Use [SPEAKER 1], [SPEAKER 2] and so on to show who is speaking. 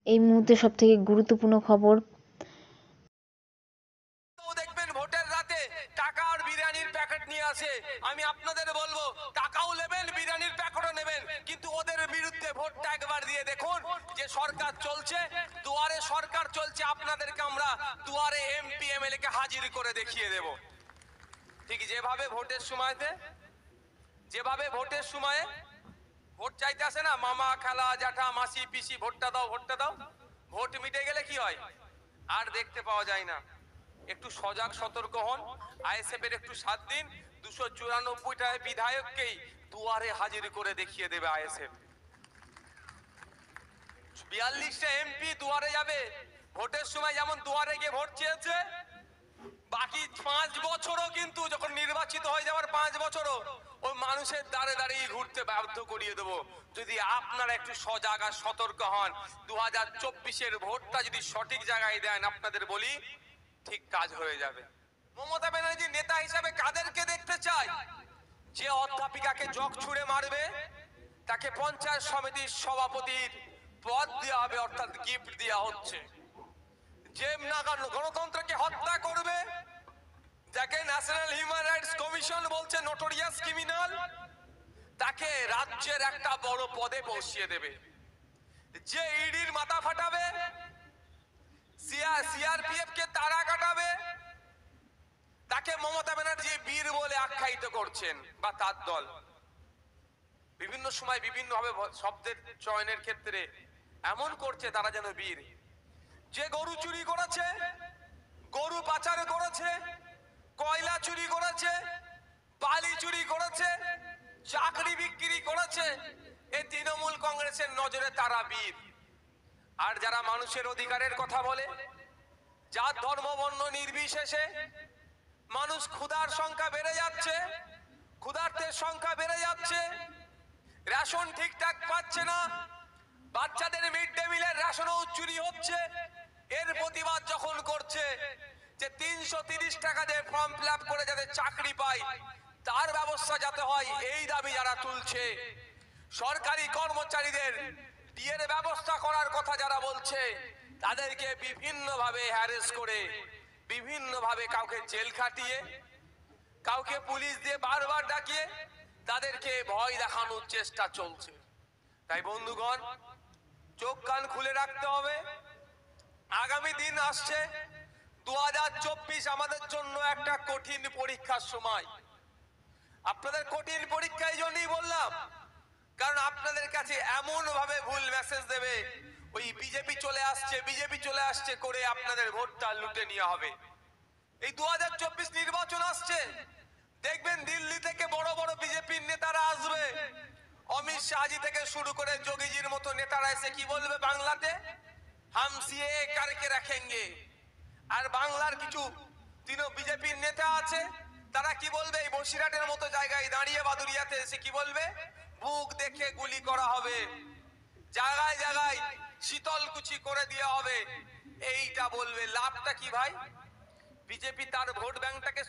[SPEAKER 1] এই মুহূর্তে সবথেকে গুরুত্বপূর্ণ খবর।
[SPEAKER 2] দেখবেন ভোটের রাতে টাকা আর বিরিয়ানির প্যাকেট নিয়ে আসে। আমি আপনাদের বলবো টাকাও নেবেন, বিরিয়ানির প্যাকেটও নেবেন, কিন্তু ওদের বিরুদ্ধে ভোটটা একবার দিয়ে দেখুন। যে সরকার চলছে, দুয়ারে সরকার চলছে, আপনাদেরকে আমরা দুয়ারে এমপি এমএলএ কে হাজির করে দেখিয়ে দেব। ঠিক যেভাবে ভোটের সময়ে ভোট চাইতে আসে না, মামা খালা জ্যাঠা মাসি পিসি, ভোটটা দাও ভোটটা দাও, ভোট মিটে গেলে কি হয়? আর দেখতে পাওয়া যায় না। একটু সজাগ সতর্ক হন। আইএসএফ এর একটু 7 দিন 294টা বিধায়ককেই দুয়ারে হাজির করে দেখিয়ে দেবে আইএসএফ। 42টা এমপি দুয়ারে যাবে। ভোটের সময় যেমন দুয়ারে গিয়ে ভোট চেয়েছে, বাকি 5 বছরও কিন্তু যখন নির্বাচিত হয়ে যাওয়ার 5 বছরও ওই মানুষের দ্বারে দাঁড়িয়ে ঘুরতে বাধ্য করিয়ে দেবো, যদি আপনারা একটু সজাগ আর সতর্ক হন। 2024-এর ভোটটা যদি সঠিক জায়গায় দেন, আপনাদের বলি ঠিক কাজ হয়ে যাবে। মমতা ব্যানার্জি নেতা হিসাবে কাদেরকে দেখতে চায়? যে অধ্যাপিকাকে জগ ছুড়ে মারবে তাকে পঞ্চায়েত সমিতির সভাপতির পদ দেওয়া হবে, অর্থাৎ গিফট দেওয়া হচ্ছে। যে গণতন্ত্রকে হত্যা করবে, যাকে ন্যাশনাল হিউম্যান রাইটস কমিশন বলছে নোটোরিয়াস ক্রিমিনাল, তাকে রাজ্যের একটা বড় পদে বসিয়ে দেবে। যে ইডির মাথা ফাটাবে, সিআরপিএফ কে তারা কাটাবে, তাকে মমতা ব্যানার্জি বীর বলে আখ্যায়িত করছেন বা তার দল। বিভিন্ন সময় বিভিন্ন ভাবে শব্দের চয়নের ক্ষেত্রে এমন করছে তারা যেন বীর। যে গরু চুরি করেছে, গরু পাচার করেছে, কয়লা চুরি করেছে, বালি চুরি করেছে, চাকরি বিক্রি করেছে, এই তৃণমূল কংগ্রেসের নজরে তারা বীর। আর যারা মানুষের অধিকারের কথা বলে, যার ধর্ম বর্ণ নির্বিশেষে, মানুষ ক্ষুধার সংখ্যা বেড়ে যাচ্ছে, ক্ষুধার্তের সংখ্যা বেড়ে যাচ্ছে, রেশন ঠিকঠাক পাচ্ছে না, বাচ্চাদের মিড ডে মিলের রেশনও চুরি হচ্ছে, এর প্রতিবাদ যখন করছে যে 330 টাকা দিয়ে ফর্ম ফিল আপ করে যাতে চাকরি পায় তার ব্যবস্থা যাতে হয়, এই দাবি যারা তুলছে, সরকারি কর্মচারীদের ডিএর ব্যবস্থা করার কথা যারা বলছে, তাদেরকে বিভিন্ন ভাবে হ্যারেস করে, বিভিন্ন ভাবে কাউকে জেল খাটিয়ে, কাউকে পুলিশ দিয়ে বারবার ডাকিয়ে তাদেরকে ভয় দেখানোর চেষ্টা চলছে। তাই বন্ধুগণ, চোখ কান খুলে রাখতে হবে। আগামী দিন আসছে, 2024 আমাদের জন্য একটা কঠিন পরীক্ষার সময়। আপনাদের কঠিন পরীক্ষা এই জন্যই বললাম, কারণ আপনাদের কাছে এমন ভাবে ভুল মেসেজ দেবে, ওই বিজেপি চলে আসছে করে আপনাদের ভোটটা লুটে নেওয়া হবে। এই 2024 নির্বাচন আসছে, দেখবেন দিল্লি থেকে বড় বড় বিজেপির নেতারা আসবে, অমিত শাহজি থেকে শুরু করে যোগীজির মতো নেতারা এসে কি বলবে বাংলাতে, হাম সিএ করকে রাখেঙ্গে। আর বাংলার কিছু বিজেপির নেতা আছে, তারা কি বলবে, এই বসিরহাটের মতো জায়গায় দাঁড়িয়ে বাদুরিয়াতে এসে কি বলবে, বুক দেখে গুলি করা হবে, জায়গায় জায়গায় শীতলকুচি করে দেওয়া হবে। এইটা বলবে, লাভটা কি ভাই? বিজেপি তার ভোট ব্যাংকটাকে